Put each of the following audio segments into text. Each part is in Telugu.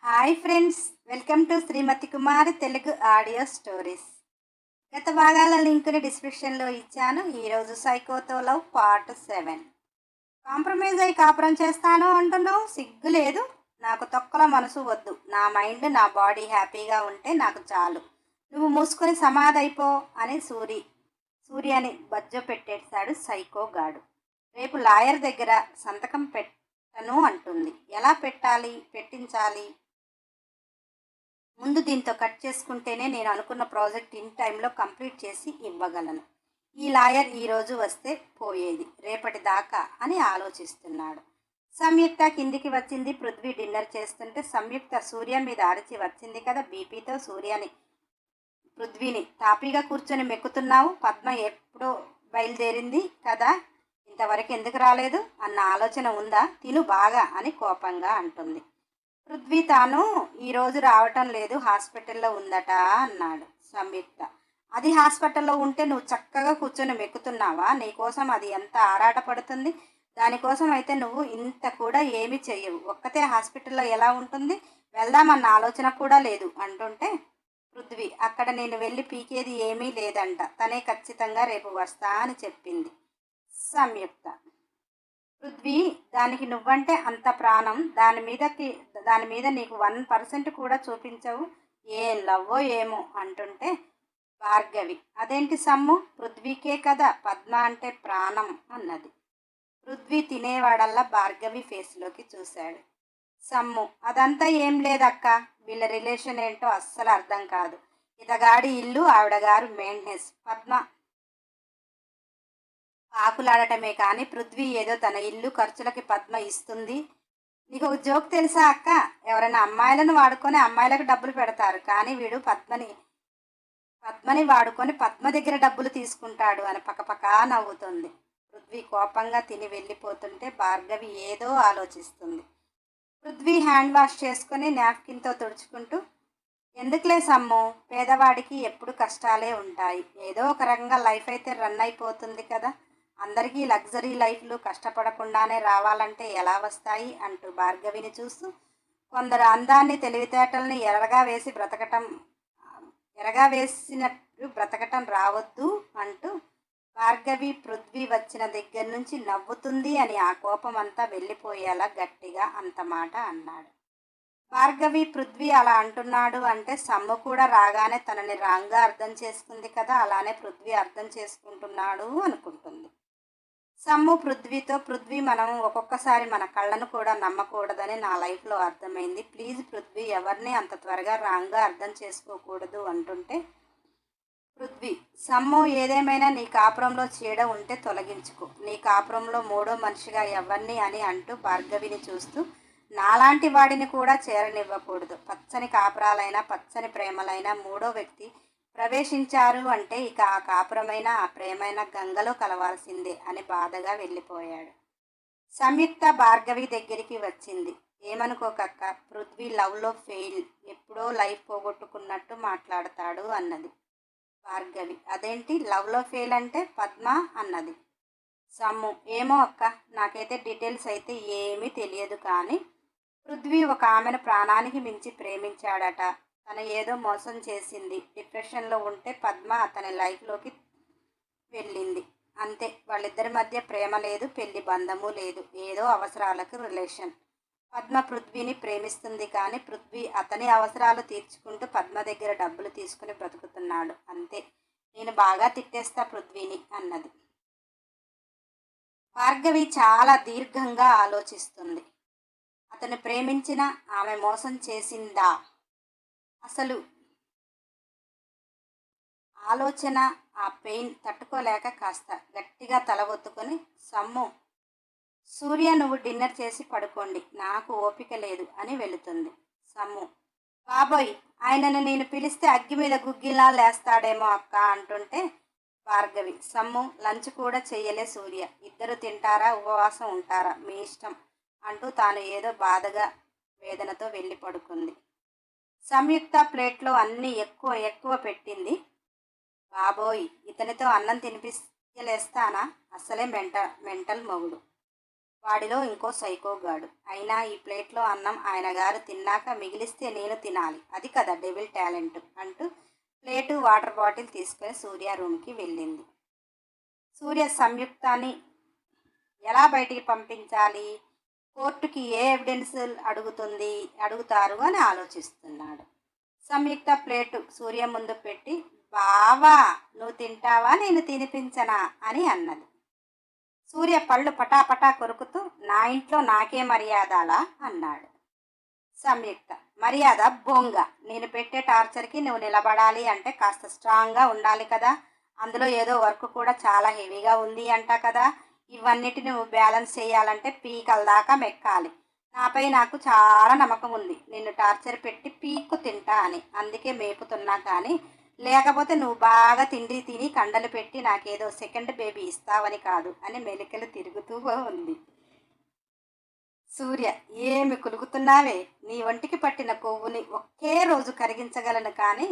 Hi friends, welcome to Shrimati Kumari Telugu audio stories. గత భాగాల లింక్ని డిస్క్రిప్షన్లో ఇచ్చాను. ఈరోజు సైకోతో లవ్ పార్ట్ 7. కాంప్రమైజ్ అయి కాపురం చేస్తాను అంటున్నావు, సిగ్గు లేదు? నాకు తొక్కల మనసు వద్దు. నా మైండ్ నా బాడీ హ్యాపీగా ఉంటే నాకు చాలు. నువ్వు మూసుకొని సమాధైపో అని సూర్యని బజ్జో పెట్టేశాడు సైకో గాడు. రేపు లాయర్ దగ్గర సంతకం పెట్టను అంటుంది. ఎలా పెట్టించాలి? ముందు దీంతో కట్ చేసుకుంటేనే నేను అనుకున్న ప్రాజెక్ట్ ఇన్ టైంలో కంప్లీట్ చేసి ఇవ్వగలను. ఈ లాయర్ ఈరోజు వస్తే పోయేది, రేపటి దాకా అని ఆలోచిస్తున్నాడు. సంయుక్త కిందికి వచ్చింది. పృథ్వీ డిన్నర్ చేస్తుంటే సంయుక్త సూర్య మీద అరిచి వచ్చింది కదా. బీపీతో పృథ్వీని తాపీగా కూర్చొని మెక్కుతున్నావు. పద్మ ఎప్పుడో బయలుదేరింది కదా, ఇంతవరకు ఎందుకు రాలేదు అన్న ఆలోచన ఉందా? తిను బాగా అని కోపంగా అంటుంది. పృథ్వీ తాను ఈరోజు రావటం లేదు, హాస్పిటల్లో ఉందట అన్నాడు. సంయుక్త, అది హాస్పిటల్లో ఉంటే నువ్వు చక్కగా కూర్చొని మెక్కుతున్నావా? నీకోసం అది ఎంత ఆరాటపడుతుంది. దానికోసం అయితే నువ్వు ఇంత కూడా ఏమీ చెయ్యవు. ఒక్కతే హాస్పిటల్లో ఎలా ఉంటుంది? వెళ్దామన్న ఆలోచన కూడా లేదు అంటుంటే పృథ్వీ, అక్కడ నేను వెళ్ళి పీకేది ఏమీ లేదంట. తనే ఖచ్చితంగా రేపు వస్తా అని చెప్పింది. సంయుక్త, పృథ్వీ, దానికి నువ్వంటే అంత ప్రాణం, దాని మీద నీకు 1% కూడా చూపించవు. ఏం లవ్వో ఏమో అంటుంటే భార్గవి, అదేంటి సమ్ము, పృథ్వీకే కదా పద్మ అంటే ప్రాణం అన్నది. పృథ్వీ తినేవాడల్లా భార్గవి ఫేస్లోకి చూశాడు. సమ్ము, అదంతా ఏం లేదక్క. వీళ్ళ రిలేషన్ ఏంటో అస్సలు అర్థం కాదు. ఇతగాడి ఇల్లు, ఆవిడగారు మెయింటెనెన్స్. పద్మ ఆకులాడటమే కానీ పృథ్వీ ఏదో తన ఇల్లు ఖర్చులకి పద్మ ఇస్తుంది. నీకు ఒక జోక్ తెలుసా అక్క? ఎవరైనా అమ్మాయిలను వాడుకొని అమ్మాయిలకు డబ్బులు పెడతారు, కానీ వీడు పద్మని వాడుకొని పద్మ దగ్గర డబ్బులు తీసుకుంటాడు అని పకపకా నవ్వుతుంది. పృథ్వీ కోపంగా తిని వెళ్ళిపోతుంటే భార్గవి ఏదో ఆలోచిస్తుంది. పృథ్వీ హ్యాండ్ వాష్ చేసుకుని నాప్కిన్తో తుడుచుకుంటూ, ఎందుకులే సమ్ము, పేదవాడికి ఎప్పుడు కష్టాలే ఉంటాయి. ఏదో ఒక రకంగా లైఫ్ అయితే రన్ అయిపోతుంది కదా. అందరికీ లగ్జరీ లైఫ్లు కష్టపడకుండానే రావాలంటే ఎలా వస్తాయి అంటూ భార్గవిని చూస్తూ, కొందరు అందాన్ని తెలివితేటల్ని ఎరగా వేసినట్టు బ్రతకటం రావద్దు అంటూ భార్గవి పృథ్వీ వచ్చిన దగ్గర నుంచి నవ్వుతుంది అని ఆ కోపం అంతా వెళ్ళిపోయేలా గట్టిగా అంత మాట అన్నాడు. భార్గవి, పృథ్వీ అలా అంటున్నాడు అంటే సమ్ము కూడా రాగానే తనని రాంగ్గా అర్థం చేసుకుంది కదా, అలానే పృథ్వీ అర్థం చేసుకుంటున్నాడు అనుకుంటుంది. సమ్ము పృథ్వీతో, పృథ్వీ, మనం ఒక్కొక్కసారి మన కళ్ళను కూడా నమ్మకూడదని నా లైఫ్లో అర్థమైంది. ప్లీజ్ పృథ్వీ, ఎవరిని అంత త్వరగా రాంగ్గా అర్థం చేసుకోకూడదు అంటుంటే పృథ్వీ, సమ్ము, ఏదేమైనా నీ కాపురంలో చీడ ఉంటే తొలగించుకో. నీ కాపురంలో మూడో మనిషిగా ఎవరిని అని అంటూ భార్గవిని చూస్తూ, నాలాంటి వాడిని కూడా చేరనివ్వకూడదు. పచ్చని కాపురాలైనా పచ్చని ప్రేమలైనా మూడో వ్యక్తి ప్రవేశించారు అంటే ఇక ఆ కాపురమైన ఆ ప్రేమైన గంగలో కలవాల్సిందే అని బాధగా వెళ్ళిపోయాడు. సంయుక్త భార్గవి దగ్గరికి వచ్చింది. ఏమనుకోకక్క, పృథ్వీ లవ్లో ఫెయిల్, ఎప్పుడో లైఫ్ పోగొట్టుకున్నట్టు మాట్లాడతాడు అన్నది. భార్గవి, అదేంటి లవ్లో ఫెయిల్ అంటే? పద్మ అన్నది. సమ్ము, ఏమో అక్క, నాకైతే డీటెయిల్స్ అయితే ఏమీ తెలియదు, కానీ పృథ్వీ ఒక ఆమెను ప్రాణానికి మించి ప్రేమించాడట. తను ఏదో మోసం చేసింది. డిప్రెషన్లో ఉంటే పద్మ అతని లైఫ్లోకి వెళ్ళింది, అంతే. వాళ్ళిద్దరి మధ్య ప్రేమ లేదు, పెళ్లి బంధము లేదు, ఏదో అవసరాలకు రిలేషన్. పద్మ పృథ్వీని ప్రేమిస్తుంది, కానీ పృథ్వీ అతని అవసరాలు తీర్చుకుంటూ పద్మ దగ్గర డబ్బులు తీసుకుని బ్రతుకుతున్నాడు, అంతే. నేను బాగా తిట్టేస్తా పృథ్వీని అన్నది. భార్గవి చాలా దీర్ఘంగా ఆలోచిస్తుంది. అతను ప్రేమించిన ఆమె మోసం చేసిందా? అసలు ఆలోచన, ఆ పెయిన్ తట్టుకోలేక కాస్త గట్టిగా తల ఒత్తుకొని, సమ్ము, సూర్య, నువ్వు డిన్నర్ చేసి పడుకోండి, నాకు ఓపిక లేదు అని వెళుతుంది. సమ్ము, బాబోయ్, ఆయనను నేను పిలిస్తే అగ్గి మీద గుగ్గిలా లేస్తాడేమో అక్క అంటుంటే భార్గవి, సమ్ము, లంచ్ కూడా చెయ్యలే సూర్య, ఇద్దరు తింటారా ఉపవాసం ఉంటారా మీ ఇష్టం అంటూ తాను ఏదో బాధగా వేదనతో వెళ్ళి పడుకుంది. సంయుక్త ప్లేట్లో అన్నీ ఎక్కువ ఎక్కువ పెట్టింది. బాబోయ్, ఇతనితో అన్నం తినిపించలేస్తానా? అసలే మెంటల్ మొగుడు. వాడిలో ఇంకో సైకోగాడు. అయినా ఈ ప్లేట్లో అన్నం ఆయన గారు తిన్నాక మిగిలిస్తే నేను తినాలి, అది కదా డెవిల్ టాలెంట్ అంటూ ప్లేటు వాటర్ బాటిల్ తీసుకొని సూర్య రూమ్కి వెళ్ళింది. సూర్య సంయుక్తాన్ని ఎలా బయటికి పంపించాలి, కోర్టుకి ఏ ఎవిడెన్స్ అడుగుతారు అని ఆలోచిస్తున్నాడు. సంయుక్త ప్లేటు సూర్య ముందు పెట్టి, బావా నువ్వు తింటావా నేను తినిపించనా అని అన్నది. సూర్య పళ్ళు పటాపటా కొరుకుతూ, నా ఇంట్లో నాకే మర్యాదలా అన్నాడు. సంయుక్త, మర్యాద బొంగ, నేను పెట్టే టార్చర్కి నువ్వు నిలబడాలి అంటే కాస్త స్ట్రాంగ్గా ఉండాలి కదా, అందులో ఏదో వర్క్ కూడా చాలా హెవీగా ఉంది అంట కదా, ఇవన్నిటి నువ్వు బ్యాలెన్స్ చేయాలంటే పీకల దాకా మెక్కాలి. నాపై నాకు చాలా నమ్మకం ఉంది, నిన్ను టార్చర్ పెట్టి పీక్కు తింటా అని, అందుకే మేపుతున్నా. కానీ లేకపోతే నువ్వు బాగా తిండి తిని కండలు పెట్టి నాకేదో సెకండ్ బేబీ ఇస్తావని కాదు అని మెలికలు తిరుగుతూ ఉంది. సూర్య, ఏమి కులుగుతున్నావే, నీ ఒంటికి పట్టిన కొవ్వుని ఒకే రోజు కరిగించగలను, కానీ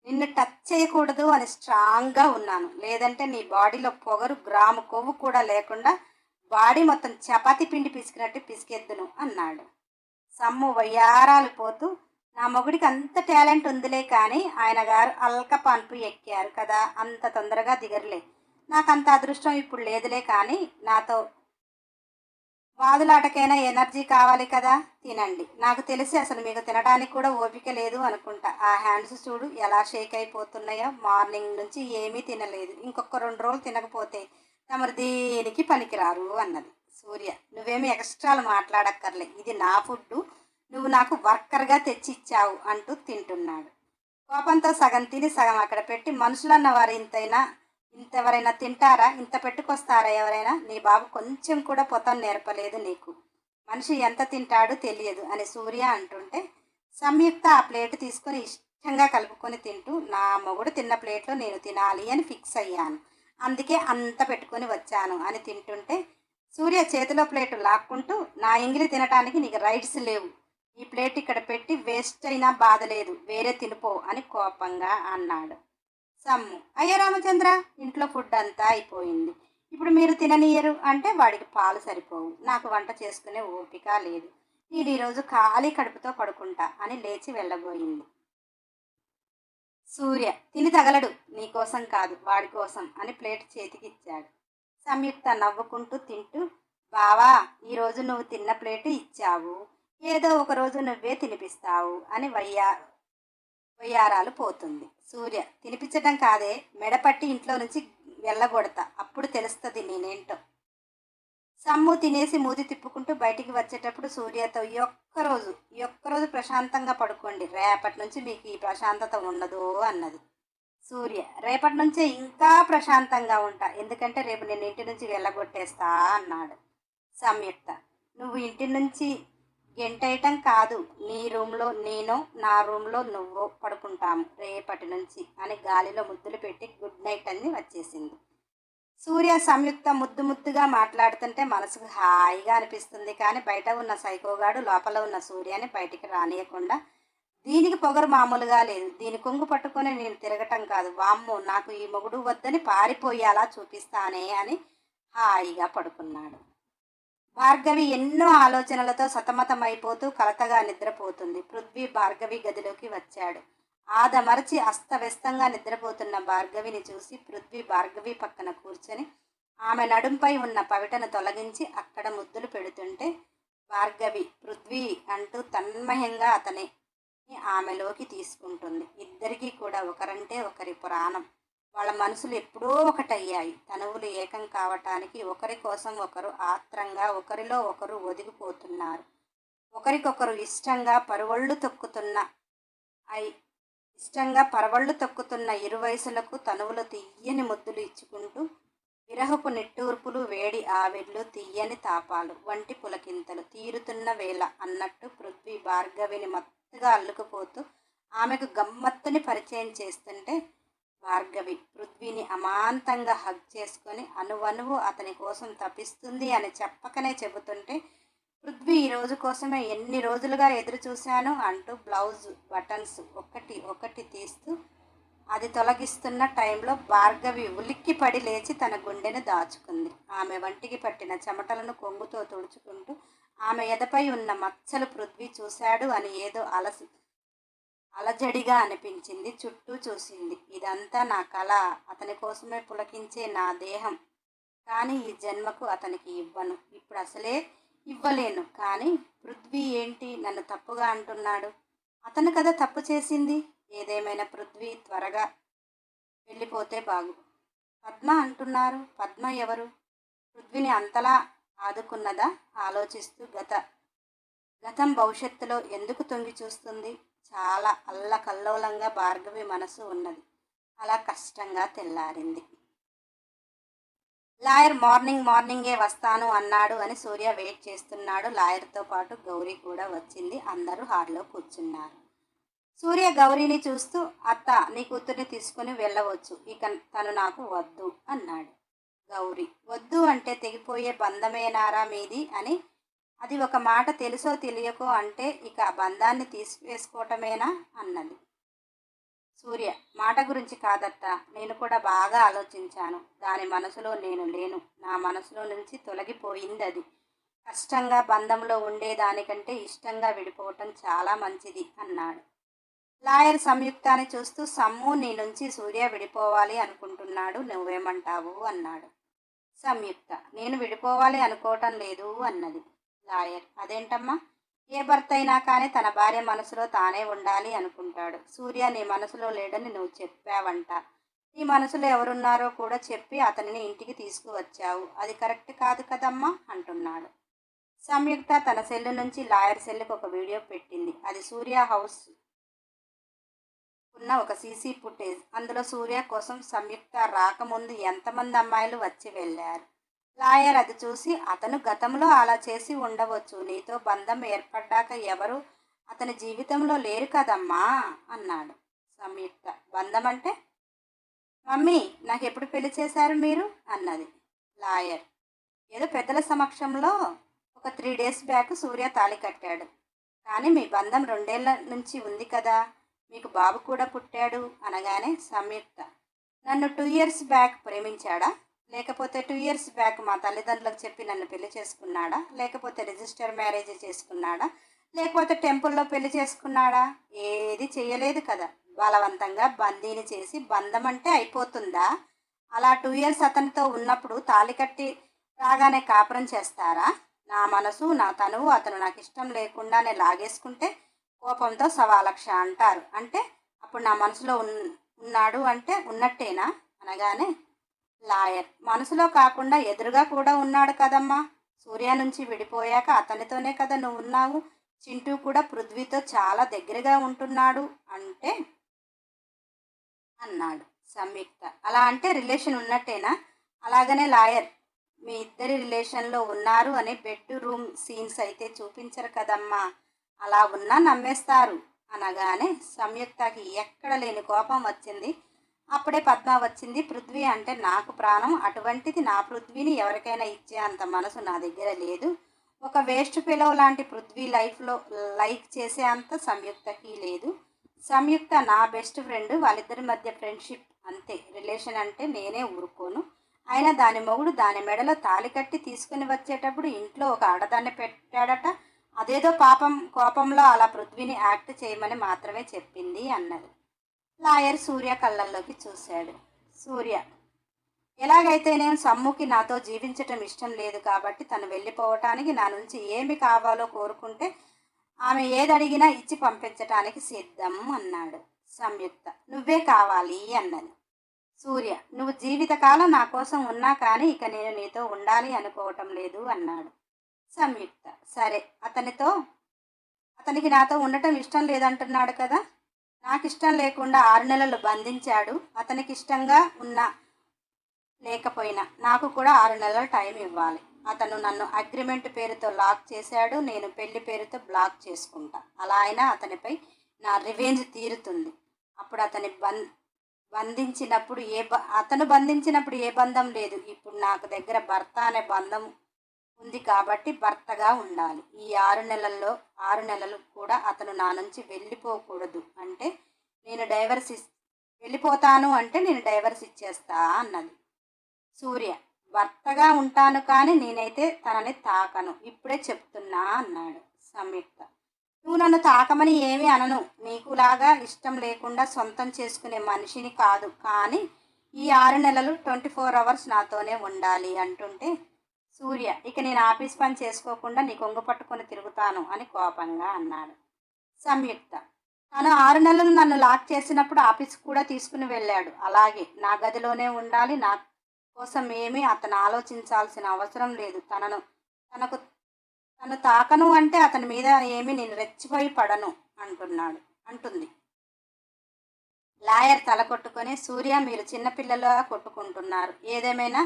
నిన్ను టచ్ చేయకూడదు అని స్ట్రాంగ్గా ఉన్నాను. లేదంటే నీ బాడీలో పొగరు గ్రాము కొవ్వు కూడా లేకుండా బాడీ మొత్తం చపాతీ పిండి పిసికినట్టు పిసికెద్దును అన్నాడు. సమ్ము వయ్యారాలు పోతూ, నా మొగుడికి అంత టాలెంట్ ఉందిలే, కానీ ఆయన గారు అల్క పన్పు ఎక్కారు కదా, అంత తొందరగా దిగరులే. నాకంత అదృష్టం ఇప్పుడు లేదులే, కానీ నాతో వాదులాటకైనా ఎనర్జీ కావాలి కదా, తినండి. నాకు తెలిసి అసలు మీకు తినడానికి కూడా ఓపిక లేదు అనుకుంటా. ఆ హ్యాండ్స్ చూడు ఎలా షేక్ అయిపోతున్నాయో, మార్నింగ్ నుంచి ఏమీ తినలేదు, ఇంకొక 2 రోజులు తినకపోతే తమరు దేనికి పనికిరారు అన్నది. సూర్య, నువ్వేమి ఎక్స్ట్రాలు మాట్లాడక్కర్లే, ఇది నా ఫుడ్డు, నువ్వు నాకు వర్కర్గా తెచ్చి ఇచ్చావు అంటూ తింటున్నాడు. కోపంతో సగం తిని సగం అక్కడ పెట్టి, మనుషులన్న వారు ఇంతెవరైనా తింటారా, ఇంత పెట్టుకొస్తారా ఎవరైనా, నీ బాబు కొంచెం కూడా పొతం నేర్పలేదు నీకు, మనిషి ఎంత తింటాడో తెలియదు అని సూర్య అంటుంటే, సంయుక్త ఆ ప్లేట్ తీసుకొని ఇష్టంగా కలుపుకొని తింటూ, నా మొగుడు తిన్న ప్లేట్లో నేను తినాలి అని ఫిక్స్ అయ్యాను, అందుకే అంత పెట్టుకొని వచ్చాను అని తింటుంటే, సూర్య చేతిలో ప్లేటు లాక్కుంటూ, నా ఎంగిలి తినటానికి నీకు రైట్స్ లేవు, ఈ ప్లేట్ ఇక్కడ పెట్టి వేస్ట్ అయినా బాధ లేదు, వేరే తినిపో అని కోపంగా అన్నాడు. సమ్ము, అయ్యో రామచంద్ర, ఇంట్లో ఫుడ్ అంతా అయిపోయింది, ఇప్పుడు మీరు తిననీయరు అంటే వాడికి పాలు సరిపోవు, నాకు వంట చేసుకునే ఓపిక లేదు, నేను ఈరోజు ఖాళీ కడుపుతో పడుకుంటా అని లేచి వెళ్ళబోయింది. సూర్య, తిని తగలడు, నీకోసం కాదు వాడి కోసం అని ప్లేట్ చేతికిచ్చాడు. సంయుక్త నవ్వుకుంటూ తింటూ, బావా ఈరోజు నువ్వు తిన్న ప్లేటు ఇచ్చావు, ఏదో ఒకరోజు నువ్వే తినిపిస్తావు అని వయ్యారాలు పోతుంది. సూర్య, తినిపించడం కాదే, మెడపట్టి ఇంట్లో నుంచి వెళ్ళగొడతా, అప్పుడు తెలుస్తుంది నేనేంటో. సమ్ము తినేసి మూతి తిప్పుకుంటూ బయటికి వచ్చేటప్పుడు సూర్యతో, ఈ ఒక్కరోజు ప్రశాంతంగా పడుకోండి, రేపటి నుంచి మీకు ఈ ప్రశాంతత ఉండదు అన్నది. సూర్య, రేపటి నుంచే ఇంకా ప్రశాంతంగా ఉంటా, ఎందుకంటే రేపు నేను ఇంటి నుంచి వెళ్ళగొట్టేస్తా అన్నాడు. సంయుక్త, నువ్వు ఇంటి నుంచి గెంటేయటం కాదు, నీ రూమ్లో నేను, నా రూమ్లో నువ్వు పడుకుంటాము రేపటి నుంచి అని గాలిలో ముద్దులు పెట్టి గుడ్ నైట్ అని వచ్చేసింది. సూర్య సంయుక్త ముద్దుగా మాట్లాడుతుంటే మనసుకు హాయిగా అనిపిస్తుంది, కానీ బయట ఉన్న సైకోగాడు లోపల ఉన్న సూర్యాని బయటికి రానియకుండా, దీనికి పొగరు మామూలుగా లేదు, దీని కొంగు పట్టుకొని నేను తిరగటం కాదు, వామ్మో నాకు ఈ మొగుడు వద్దని పారిపోయేలా చూపిస్తానే అని హాయిగా పడుకున్నాడు. భార్గవి ఎన్నో ఆలోచనలతో సతమతమైపోతూ కలతగా నిద్రపోతుంది. పృథ్వీ భార్గవి గదిలోకి వచ్చాడు. ఆదమరచి అస్తవ్యస్తంగా నిద్రపోతున్న భార్గవిని చూసి పృథ్వీ భార్గవి పక్కన కూర్చొని ఆమె నడుంపై ఉన్న పవిటను తొలగించి అక్కడ ముద్దులు పెడుతుంటే, భార్గవి పృథ్వీ అంటూ తన్మయంగా అతని ఆమెలోకి తీసుకుంటుంది. ఇద్దరికీ కూడా ఒకరంటే ఒకరి ప్రాణం. వాళ్ళ మనసులు ఎప్పుడో ఒకటయ్యాయి. తనువులు ఏకం కావటానికి ఒకరి కోసం ఒకరు ఆత్రంగా ఒకరిలో ఒకరు ఒదిగిపోతున్నారు. ఒకరికొకరు ఇష్టంగా పరవళ్ళు తొక్కుతున్న ఇరువయసులకు తనువులు తీయని ముద్దులు ఇచ్చుకుంటూ, విరహపు నిట్టూర్పులు, వేడి ఆవిర్లు, తీయని తాపాలు, వంటి పులకింతలు తీరుతున్న వేళ అన్నట్టు పృథ్వీ భార్గవిని మత్తుగా అల్లుకుపోతూ ఆమెకు గమ్మత్తుని పరిచయం చేస్తుంటే, భార్గవి పృథ్వీని అమాంతంగా హగ్ చేసుకొని అనువనువు అతని కోసం తపిస్తుంది అని చెప్పకనే చెబుతుంటే, పృథ్వీ ఈ రోజు కోసమే ఎన్ని రోజులుగా ఎదురు చూశాను అంటూ బ్లౌజ్ బటన్స్ ఒక్కటి ఒక్కటి తీస్తూ అది తొలగిస్తున్న టైంలో భార్గవి ఉలిక్కిపడి లేచి తన గుండెను దాచుకుంది. ఆమె వంటికి పట్టిన చెమటలను కొంగుతో తుడుచుకుంటూ ఆమె ఎదపై ఉన్న మచ్చలు పృథ్వీ చూశాడు అని ఏదో అలజడిగా అనిపించింది. చుట్టూ చూసింది. ఇదంతా నా కళ, అతని కోసమే పులకించే నా దేహం. కానీ ఈ జన్మకు అతనికి ఇవ్వను, ఇప్పుడు అసలే ఇవ్వలేను. కానీ పృథ్వీ ఏంటి నన్ను తప్పుగా అంటున్నాడు? అతను కదా తప్పు చేసింది. ఏదేమైనా పృథ్వీ త్వరగా వెళ్ళిపోతే బాగు. పద్మ అంటున్నారు. పద్మ ఎవరు? పృథ్వీని అంతలా ఆదుకున్నదా? ఆలోచిస్తూ గతం భవిష్యత్తులో ఎందుకు తొంగి చూస్తుంది? చాలా అల్లకల్లోలంగా భార్గవి మనసు ఉన్నది. అలా కష్టంగా తెల్లారింది. లాయర్ మార్నింగే వస్తాను అన్నాడు అని సూర్య వెయిట్ చేస్తున్నాడు. లాయర్తో పాటు గౌరీ కూడా వచ్చింది. అందరూ హాల్లో కూర్చున్నారు. సూర్య గౌరీని చూస్తూ, అత్త, నీ కూతుర్ని తీసుకుని వెళ్ళవచ్చు, ఇక తను నాకు వద్దు అన్నాడు. గౌరీ, వద్దు అంటే తెగిపోయే బంధమేనారా మీది అని. అది ఒక మాట తెలుసో తెలియకో అంటే ఇక ఆ బంధాన్ని తీసివేసుకోవటమేనా అన్నది. సూర్య, మాట గురించి కాదత్తా, నేను కూడా బాగా ఆలోచించాను. దాని మనసులో నేను లేను. నా మనసులో నుంచి తొలగిపోయింది అది. కష్టంగా బంధంలో ఉండేదానికంటే ఇష్టంగా విడిపోవటం చాలా మంచిది అన్నాడు. లాయర్ సంయుక్తాన్ని చూస్తూ, సమ్ము, నీ నుంచి సూర్య విడిపోవాలి అనుకుంటున్నాడు, నువ్వేమంటావు అన్నాడు. సంయుక్త, నేను విడిపోవాలి అనుకోవటం లేదు అన్నది. లాయర్, అదేంటమ్మా? ఏ భర్త అయినా కానీ తన భార్య మనసులో తానే ఉండాలి అనుకుంటాడు. సూర్య నీ మనసులో లేడని నువ్వు చెప్పావంట. నీ మనసులో ఎవరున్నారో కూడా చెప్పి అతనిని ఇంటికి తీసుకువచ్చావు. అది కరెక్ట్ కాదు కదమ్మా అంటున్నాడు. సంయుక్త తన సెల్లు నుంచి లాయర్ సెల్లుకు ఒక వీడియో పెట్టింది. అది సూర్య హౌస్ ఉన్న ఒక సీసీ ఫుటేజ్. అందులో సూర్య కోసం సంయుక్త రాకముందు ఎంతమంది అమ్మాయిలు వచ్చి వెళ్ళారు. లాయర్ అది చూసి, అతను గతంలో అలా చేసి ఉండవచ్చు, నీతో బంధం ఏర్పడ్డాక ఎవరు అతని జీవితంలో లేరు కదమ్మా అన్నాడు. సంయుక్త, బంధం అంటే? మమ్మీ, నాకు ఎప్పుడు పెళ్లి చేశారు మీరు అన్నది. లాయర్, ఏదో పెద్దల సమక్షంలో ఒక 3 days బ్యాక్ సూర్య తాళి కట్టాడు. కానీ మీ బంధం 2 ఏళ్ల నుంచి ఉంది కదా, మీకు బాబు కూడా పుట్టాడు అనగానే సంయుక్త, నన్ను 2 years బ్యాక్ ప్రేమించాడా? లేకపోతే 2 years బ్యాక్ మా తల్లిదండ్రులకు చెప్పి నన్ను పెళ్లి చేసుకున్నాడా? లేకపోతే రిజిస్టర్ మ్యారేజ్ చేసుకున్నాడా? లేకపోతే టెంపుల్లో పెళ్లి చేసుకున్నాడా? ఏది చేయలేదు కదా. బలవంతంగా బందీని చేసి బంధం అంటే అయిపోతుందా? అలా 2 years అతనితో ఉన్నప్పుడు తాళి కట్టి రాగానే కాపురం చేస్తారా? నా మనసు, నా తనువు అతను నాకు ఇష్టం లేకుండానే లాగేసుకుంటే కోపంతో 1,00,000 అంటారు. అంటే అప్పుడు నా మనసులో ఉన్నాడు అంటే ఉన్నట్టేనా అనగానే లాయర్, మనసులో కాకుండా ఎదురుగా కూడా ఉన్నాడు కదమ్మా. సూర్య నుంచి విడిపోయాక అతనితోనే కదా నువ్వు ఉన్నావు. చింటూ కూడా పృథ్వీతో చాలా దగ్గరగా ఉంటున్నాడు అంటే అన్నాడు. సంయుక్త, అలా అంటే రిలేషన్ ఉన్నట్టేనా? అలాగనే లాయర్, మీ ఇద్దరి రిలేషన్లో ఉన్నారు అని బెడ్రూమ్ సీన్స్ అయితే చూపించరు కదమ్మా. అలా ఉన్నా నమ్మేస్తారు అనగానే సంయుక్తకి ఎక్కడ లేని కోపం వచ్చింది. అప్పుడే పద్మ వచ్చింది. పృథ్వీ అంటే నాకు ప్రాణం, అటువంటిది నా పృథ్వీని ఎవరికైనా ఇచ్చే అంత మనసు నా దగ్గర లేదు. ఒక వేస్ట్ పిలవ లాంటి పృథ్వీ లైఫ్లో లైక్ చేసే అంత సంయుక్తకి లేదు. సంయుక్త నా బెస్ట్ ఫ్రెండ్, వాళ్ళిద్దరి మధ్య ఫ్రెండ్షిప్ అంతే. రిలేషన్ అంటే నేనే ఊరుకోను. అయినా దాని మొగుడు దాని మెడలో తాళి కట్టి తీసుకుని వచ్చేటప్పుడు ఇంట్లో ఒక ఆడదాన్ని పెట్టాడట. అదేదో కోపంలో అలా పృథ్వీని యాక్ట్ చేయమని మాత్రమే చెప్పింది అన్నది. లాయర్ సూర్య కళ్ళల్లోకి చూశాడు. సూర్య, ఎలాగైతే నేను సమ్ముకి నాతో జీవించటం ఇష్టం లేదు కాబట్టి తను వెళ్ళిపోవటానికి నా నుంచి ఏమి కావాలో కోరుకుంటే ఆమె ఏదడిగినా ఇచ్చి పంపించటానికి సిద్ధం అన్నాడు. సంయుక్త, నువ్వే కావాలి అన్నది. సూర్య, నువ్వు జీవితకాలం నా కోసం ఉన్నా కానీ ఇక నేను నీతో ఉండాలి అనుకోవటం లేదు అన్నాడు. సంయుక్త, సరే, అతనికి నాతో ఉండటం ఇష్టం లేదంటున్నాడు కదా. నాకు ఇష్టం లేకుండా 6 నెలలు బంధించాడు. అతనికి ఇష్టంగా ఉన్నా లేకపోయినా నాకు కూడా 6 నెలల టైం ఇవ్వాలి. అతను నన్ను అగ్రిమెంట్ పేరుతో లాక్ చేశాడు. నేను పెళ్లి పేరుతో బ్లాక్ చేసుకుంటా. అలా అయినా అతనిపై నా రివెంజ్ తీరుతుంది. అప్పుడు అతను బంధించినప్పుడు ఏ బంధం లేదు. ఇప్పుడు నాకు దగ్గర భర్త అనే బంధం ఉంది కాబట్టి భర్తగా ఉండాలి. ఈ 6 నెలలు కూడా అతను నా నుంచి వెళ్ళిపోకూడదు. అంటే నేను డైవర్స్ వెళ్ళిపోతాను అంటే నేను డైవర్స్ ఇచ్చేస్తా అన్నది. సూర్య, భర్తగా ఉంటాను కానీ నేనైతే తనని తాకను, ఇప్పుడే చెప్తున్నా అన్నాడు. సంయుక్త, నువ్వు నన్ను తాకమని ఏమీ అనను, నీకులాగా ఇష్టం లేకుండా సొంతం చేసుకునే మనిషిని కాదు, కానీ ఈ 6 నెలలు 24 అవర్స్ నాతోనే ఉండాలి అంటుంటే సూర్య, ఇక నేను ఆఫీస్ పని చేసుకోకుండా నీ కొంగు పట్టుకొని తిరుగుతాను అని కోపంగా అన్నాడు. సంయుక్త, తను 6 నెలలు నన్ను లాక్ చేసినప్పుడు ఆఫీస్కి కూడా తీసుకుని వెళ్ళాడు. అలాగే నా గదిలోనే ఉండాలి, నా కోసం ఏమీ అతను ఆలోచించాల్సిన అవసరం లేదు. తనకు తను తాకను అంటే అతని మీద ఏమీ నేను రెచ్చిపోయి పడను అంటుంది. లాయర్ తల కొట్టుకొని, సూర్య, మీరు చిన్నపిల్లలుగా కొట్టుకుంటున్నారు. ఏదేమైనా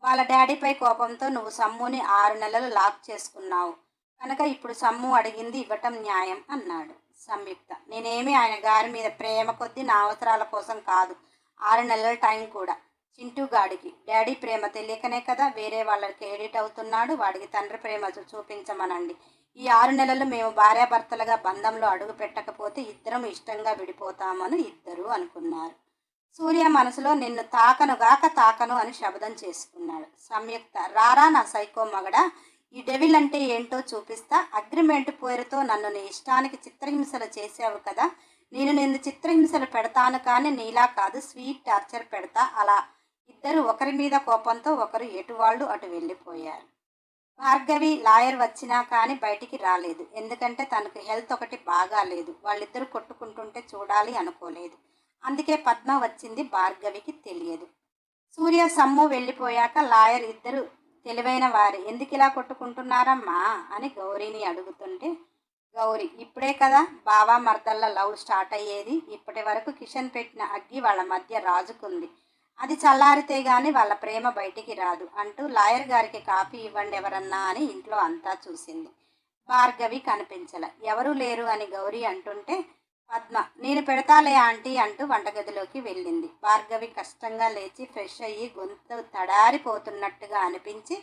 వాళ్ళ డాడీపై కోపంతో నువ్వు సమ్ముని 6 నెలలు లాక్ చేసుకున్నావు కనుక ఇప్పుడు సమ్ము అడిగింది ఇవ్వటం న్యాయం అన్నాడు. సంయుక్త, నేనేమి ఆయన గారి మీద ప్రేమ కొద్దీ నా అవసరాల కోసం కాదు, 6 నెలల టైం కూడా చింటూ గాడికి డాడీ ప్రేమ తెలియకనే కదా వేరే వాళ్ళకి ఎడిట్ అవుతున్నాడు, వాడికి తండ్రి ప్రేమ చూపించమనండి. ఈ 6 నెలలు మేము భార్యాభర్తలుగా బంధంలో అడుగు పెట్టకపోతే ఇద్దరం ఇష్టంగా విడిపోతామని ఇద్దరు అనుకున్నారు. సూర్య మనసులో నిన్ను తాకను అని శబ్దం చేసుకున్నాడు. సంయుక్త, రారా నా సైకో మగడా, ఈ డెవిల్ అంటే ఏంటో చూపిస్తా. అగ్రిమెంట్ పేరుతో నన్ను నీ ఇష్టానికి చిత్రహింసలు చేసావు కదా, నేను నిన్ను చిత్రహింసలు పెడతాను కానీ నీలా కాదు, స్వీట్ టార్చర్ పెడతా. అలా ఇద్దరు ఒకరి మీద కోపంతో ఒకరు ఎటు వాళ్ళు అటు వెళ్ళిపోయారు. భార్గవి లాయర్ వచ్చినా కానీ బయటికి రాలేదు. ఎందుకంటే తనకు హెల్త్ ఒకటి బాగాలేదు. వాళ్ళిద్దరూ కొట్టుకుంటుంటే చూడాలి అనుకోలేదు. అందుకే పద్మ వచ్చింది, భార్గవికి తెలియదు. సూర్య సమ్ము వెళ్ళిపోయాక లాయర్ ఇద్దరు తెలివైన వారు, ఎందుకు ఇలా కొట్టుకుంటున్నారమ్మా అని గౌరీని అడుగుతుంటే, గౌరీ, ఇప్పుడే కదా బావా మర్దళ్ళ లవ్ స్టార్ట్ అయ్యేది. ఇప్పటి వరకు కిషన్ పెట్టిన అగ్గి వాళ్ళ మధ్య రాజుకుంది, అది చల్లారితే గాని వాళ్ళ ప్రేమ బయటికి రాదు అంటూ లాయర్ గారికి కాఫీ ఇవ్వండి ఎవరన్నా అని ఇంట్లో అంతా చూసింది. భార్గవి కనిపించల. ఎవరూ లేరు అని గౌరీ అంటుంటే పద్మ, నేను పెడతాలే ఆంటీ అంటూ వంటగదిలోకి వెళ్ళింది. భార్గవి కష్టంగా లేచి ఫ్రెష్ అయ్యి గొంతు తడారిపోతున్నట్టుగా అనిపించి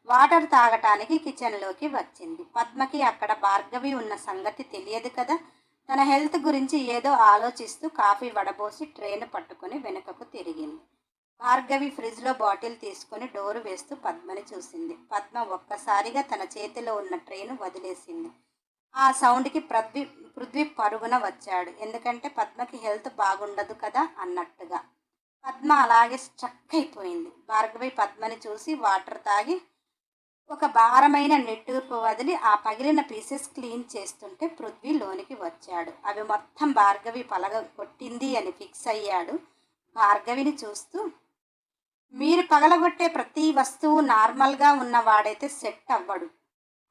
వాటర్ తాగటానికి కిచెన్లోకి వచ్చింది. పద్మకి అక్కడ భార్గవి ఉన్న సంగతి తెలియదు కదా. తన హెల్త్ గురించి ఏదో ఆలోచిస్తూ కాఫీ వడబోసి ట్రేను పట్టుకొని వెనుకకు తిరిగింది. భార్గవి ఫ్రిడ్జ్లో బాటిల్ తీసుకొని డోరు వేస్తూ పద్మని చూసింది. పద్మ ఒక్కసారిగా తన చేతిలో ఉన్న ట్రేను వదిలేసింది. ఆ సౌండ్కి పృథ్వీ పరుగున వచ్చాడు. ఎందుకంటే పద్మకి హెల్త్ బాగుండదు కదా అన్నట్టుగా. పద్మ అలాగే స్ట్రక్ అయిపోయింది. భార్గవి పద్మని చూసి వాటర్ తాగి ఒక భారమైన నిట్టూర్పు వదిలి ఆ పగిలిన పీసెస్ క్లీన్ చేస్తుంటే పృథ్వీ లోనికి వచ్చాడు. అవి మొత్తం భార్గవి పగలగొట్టింది అని ఫిక్స్ అయ్యాడు. భార్గవిని చూస్తూ, మీరు పగలగొట్టే ప్రతి వస్తువు నార్మల్గా ఉన్నవాడైతే సెట్ అవ్వడు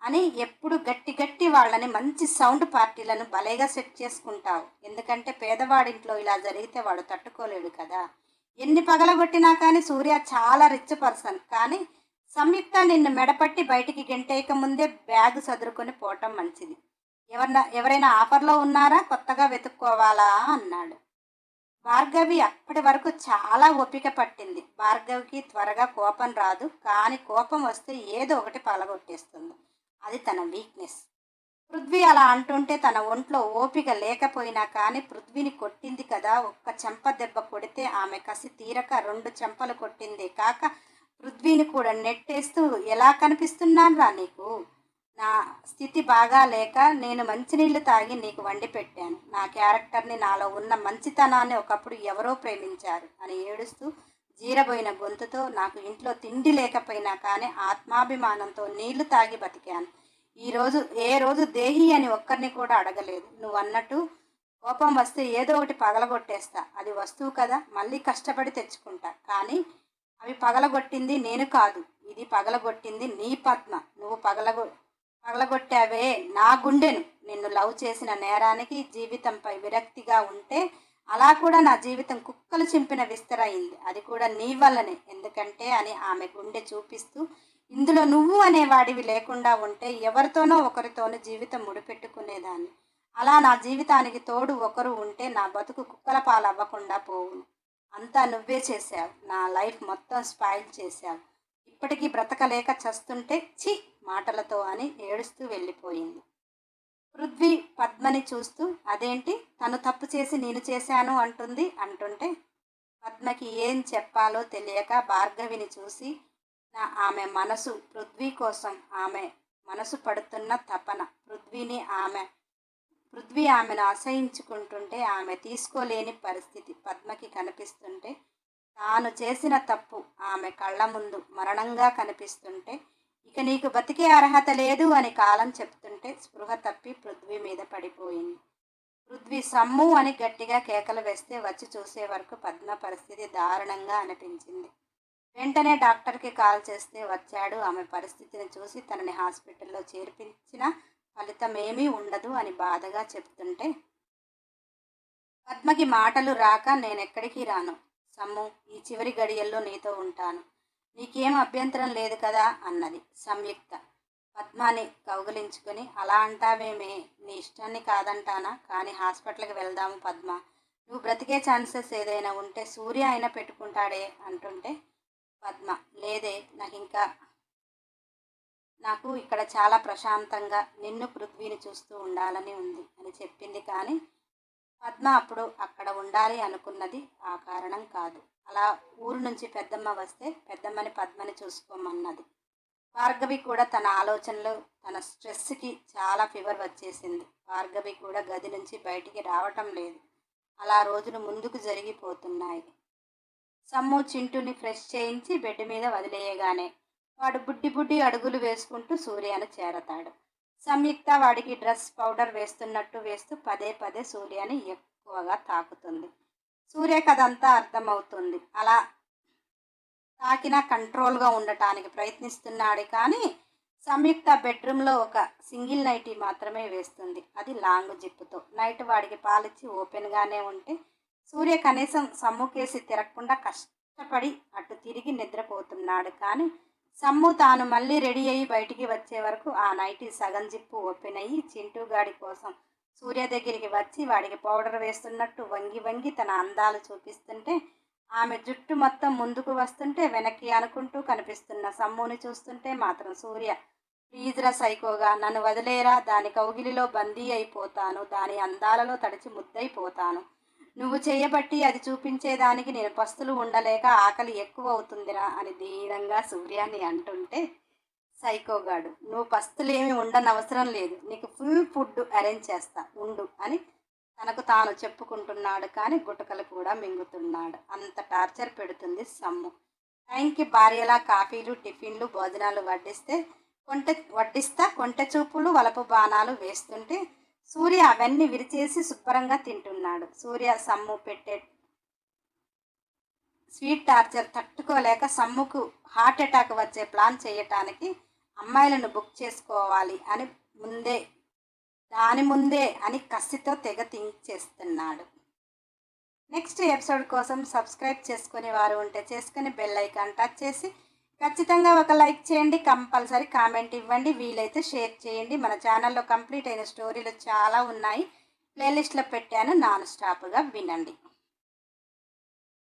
అని ఎప్పుడు గట్టి వాళ్ళని మంచి సౌండ్ పార్టీలను భలేగా సెట్ చేసుకుంటావు. ఎందుకంటే పేదవాడింట్లో ఇలా జరిగితే వాడు తట్టుకోలేడు కదా. ఎన్ని పగలగొట్టినా కానీ సూర్య చాలా రిచ్ పర్సన్. కానీ సంయుక్త నిన్ను మెడపట్టి బయటికి గెంటేయక ముందే బ్యాగ్ సదురుకొని పోవటం మంచిది. ఎవరైనా ఆఫర్లో ఉన్నారా, కొత్తగా వెతుక్కోవాలా అన్నాడు. భార్గవి అప్పటి వరకు చాలా ఓపిక పట్టింది. భార్గవికి త్వరగా కోపం రాదు, కానీ కోపం వస్తే ఏదో ఒకటి పగలగొట్టేస్తుంది. అది తన వీక్నెస్. పృథ్వీ అలా అంటుంటే తన ఒంట్లో ఓపిక లేకపోయినా కానీ పృథ్వీని కొట్టింది కదా, ఒక్క చెంప దెబ్బ కొడితే ఆమె కసి తీరక 2 చెంపలు కొట్టిందే కాక పృథ్వీని కూడా నెట్టేస్తూ, ఎలా కనిపిస్తున్నానురా నీకు, నా స్థితి బాగా లేక నేను మంచినీళ్ళు తాగి నీకు వండి పెట్టాను. నా క్యారెక్టర్ని, నాలో ఉన్న మంచితనాన్ని ఒకప్పుడు ఎవరో ప్రేమించారు అని ఏడుస్తూ జీరబోయిన గొంతుతో, నాకు ఇంట్లో తిండి లేకపోయినా కానీ ఆత్మాభిమానంతో నీళ్లు తాగి బతికాను. ఏ రోజు దేహి అని ఒక్కరిని కూడా అడగలేదు. నువ్వు అన్నట్టు కోపం వస్తే ఏదో ఒకటి పగలగొట్టేస్తా. అది వస్తువు కదా, మళ్ళీ కష్టపడి తెచ్చుకుంటా. కానీ అవి పగలగొట్టింది నేను కాదు, ఇది పగలగొట్టింది నీ పద్మ. నువ్వు పగలగొట్టావే నా గుండెను. నిన్ను లవ్ చేసిన నేరానికి జీవితంపై విరక్తిగా ఉంటే అలా కూడా నా జీవితం కుక్కలు చింపిన విస్తరయింది. అది కూడా నీ వల్లనే. ఎందుకంటే అని ఆమె గుండె చూపిస్తూ, ఇందులో నువ్వు అనేవాడివి లేకుండా ఉంటే ఎవరితోనో ఒకరితోనూ జీవితం ముడిపెట్టుకునేదాన్ని. అలా నా జీవితానికి తోడు ఒకరు ఉంటే నా బతుకు కుక్కల పాలవ్వకుండా పోవును. అంతా నువ్వే చేశావు. నా లైఫ్ మొత్తం స్పాయిల్ చేశావు. ఇప్పటికీ బ్రతకలేక చస్తుంటే ఛీ మాటలతో అని ఏడుస్తూ వెళ్ళిపోయింది. పృథ్వీ పద్మని చూస్తూ, అదేంటి తను తప్పు చేసి నేను చేశాను అంటుంటే పద్మకి ఏం చెప్పాలో తెలియక భార్గవిని చూసి ఆమె మనసు పృథ్వీ కోసం ఆమె మనసు పడుతున్న తపన పృథ్వీ ఆమెను అసహించుకుంటుంటే ఆమె తీసుకోలేని పరిస్థితి పద్మకి కనిపిస్తుంటే తాను చేసిన తప్పు ఆమె కళ్ళ ముందు మరణంగా కనిపిస్తుంటే ఇక నీకు బతికే అర్హత లేదు అని కాలం చెప్తుంటే స్పృహ తప్పి పృథ్వీ మీద పడిపోయింది. పృథ్వీ సమ్ము అని గట్టిగా కేకలు వేస్తే వచ్చి చూసే వరకు పద్మ పరిస్థితి దారుణంగా అనిపించింది. వెంటనే డాక్టర్కి కాల్ చేస్తే వచ్చాడు. ఆమె పరిస్థితిని చూసి తనని హాస్పిటల్లో చేర్పించిన ఫలితం ఏమీ ఉండదు అని బాధగా చెప్తుంటే పద్మకి మాటలు రాక నేనెక్కడికి రాను సమ్ము, ఈ చివరి గడియల్లో నీతో ఉంటాను, నీకేం అభ్యంతరం లేదు కదా అన్నది సంయుక్త. పద్మాని కౌగిలించుకొని అలా అంటావేమే, నీ ఇష్టాన్ని కాదంటానా, కానీ హాస్పిటల్కి వెళ్దాము పద్మ, నువ్వు బ్రతికే ఛాన్సెస్ ఏదైనా ఉంటే సూర్య అయినా పెట్టుకుంటాడే అంటుంటే పద్మ లేదే, నాకు ఇక్కడ చాలా ప్రశాంతంగా నిన్ను పృథ్వీని చూస్తూ ఉండాలని ఉంది అని చెప్పింది. కానీ పద్మ అప్పుడు అక్కడ ఉండాలి అనుకున్నది ఆ కారణం కాదు. అలా ఊరు నుంచి పెద్దమ్మ వస్తే పెద్దమ్మని పద్మని చూసుకోమన్నది. భార్గవి కూడా తన ఆలోచనలో తన స్ట్రెస్కి చాలా ఫీవర్ వచ్చేసింది. భార్గవి కూడా గది నుంచి బయటికి రావటం లేదు. అలా రోజులు ముందుకు జరిగిపోతున్నాయి. సమ్ము చింటూని ఫ్రెష్ చేయించి బెడ్ మీద వదిలేయగానే వాడు బుడ్డి అడుగులు వేసుకుంటూ సూర్యను చేరతాడు. సంయుక్త వాడికి డ్రెస్ పౌడర్ వేస్తున్నట్టు వేస్తూ పదే సూర్యని ఎక్కువగా తాకుతుంది. సూర్యకి అదంతా అర్థమవుతుంది. అలా తాకినా కంట్రోల్గా ఉండటానికి ప్రయత్నిస్తున్నాడు. కానీ సంయుక్త బెడ్రూమ్లో ఒక సింగిల్ నైటీ మాత్రమే వేస్తుంది, అది లాంగ్ జిప్పుతో. నైట్ వాడికి పాలిచ్చి ఓపెన్గానే ఉంటే సూర్య కనీసం సమ్ముకేసి తిరగకుండా కష్టపడి అటు తిరిగి నిద్రపోతున్నాడు. కానీ సమ్ము తాను మళ్ళీ రెడీ అయ్యి బయటికి వచ్చే వరకు ఆ నైటీ సగం జిప్పు ఓపెన్ అయ్యి చింటూగాడి కోసం సూర్య దగ్గరికి వచ్చి వాడికి పౌడర్ వేస్తున్నట్టు వంగి తన అందాలు చూపిస్తుంటే ఆమె జుట్టు మొత్తం ముందుకు వస్తుంటే వెనక్కి అనుకుంటూ కనిపిస్తున్న సమ్ముని చూస్తుంటే మాత్రం సూర్య ప్లీజ్రా సైకోగా, నన్ను వదిలేరా, దాని కౌగిలిలో బందీ అయిపోతాను, దాని అందాలలో తడిచి ముద్దైపోతాను, నువ్వు చేయబట్టి అది చూపించేదానికి నేను పస్తులు ఉండలేక ఆకలి ఎక్కువ అవుతుందిరా అని దీనంగా సూర్యాన్ని అంటుంటే సైకోగాడు నువ్వు పస్తులేమి ఉండనవసరం లేదు, నీకు ఫుల్ ఫుడ్ అరేంజ్ చేస్తా ఉండు అని తనకు తాను చెప్పుకుంటున్నాడు. కానీ గుటకలు కూడా మింగుతున్నాడు. అంత టార్చర్ పెడుతుంది సమ్ము. టైంకి భార్యలా కాఫీలు టిఫిన్లు భోజనాలు వడ్డిస్తా కొంటె చూపులు వలపు బాణాలు వేస్తుంటే సూర్య అవన్నీ విరిచేసి శుభ్రంగా తింటున్నాడు. సూర్య సమ్ము పెట్టే స్వీట్ టార్చర్ తట్టుకోలేక సమ్ముకు హార్ట్ అటాక్ వచ్చే ప్లాన్ చేయటానికి అమ్మాయిలను బుక్ చేసుకోవాలి అని ముందే అని కసితో తెగ థింక్ చేస్తున్నాడు. నెక్స్ట్ ఎపిసోడ్ కోసం సబ్స్క్రైబ్ చేసుకునే వారు ఉంటే చేసుకుని బెల్ ఐకాన్ టచ్ చేసి ఖచ్చితంగా ఒక లైక్ చేయండి, కంపల్సరీ కామెంట్ ఇవ్వండి, వీలైతే షేర్ చేయండి. మన ఛానల్లో కంప్లీట్ అయిన స్టోరీలు చాలా ఉన్నాయి, ప్లేలిస్ట్లో పెట్టాను, నాన్ స్టాప్గా వినండి.